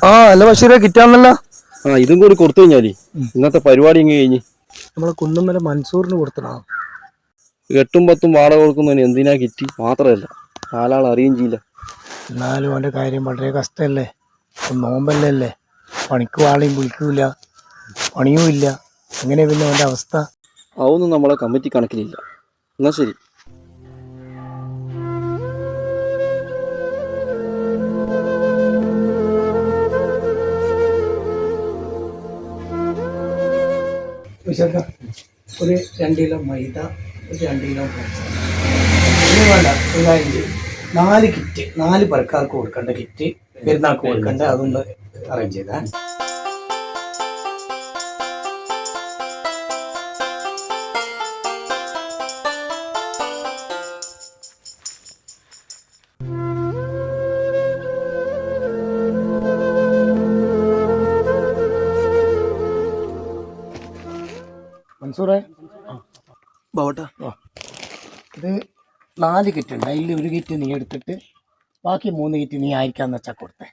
ആ അല്ല ബഷീറെ കിട്ടാന്നല്ല. ഇതും കൂടി കൊടുത്തു കഴിഞ്ഞാല് ഇന്നത്തെ പരിപാടി ഇങ്ങ് കഴിഞ്ഞ്. നമ്മളെ കുന്നുമ്മല മൻസൂറിന് കൊടുത്തണോ? 8ഉം 10ഉം വാടക കൊടുക്കുന്നതിന് എന്തിനാ കിറ്റി മാത്രമല്ല 4 ആൾ അറിയുകയും ചെയ്യില്ല. എന്നാലും അവൻ്റെ കാര്യം വളരെ കഷ്ടമല്ലേ. നോമ്പല്ലേ, പണിക്ക് ആളെയും വിളിക്കൂല, പണിയും ഇല്ല. എങ്ങനെ പിന്നെ അവൻ്റെ അവസ്ഥ? അതൊന്നും നമ്മളെ കമ്മിറ്റി കണക്കിലില്ല. എന്നാ ശരി. ഒരു 2 കിലോ മൈദ, ഒരു 2 കിലോ വേണ്ട, ഒരു കാര്യം ചെയ്യും. 4 കിറ്റ്, 4 പേർക്കാർക്ക് കൊടുക്കേണ്ട കിറ്റ്, പെരുന്നാൾക്ക് കൊടുക്കേണ്ട, അതൊന്ന് അറേഞ്ച് ചെയ്താ. മൻസൂറേ, ഇത് 4 കിറ്റ് ഉണ്ട്. അതിൽ ഒരു കിറ്റ് നീ എടുത്തിട്ട് ബാക്കി 3 കിറ്റ് നീ ആയിരിക്കാന്ന് വെച്ചാൽ കൊടുത്തേ.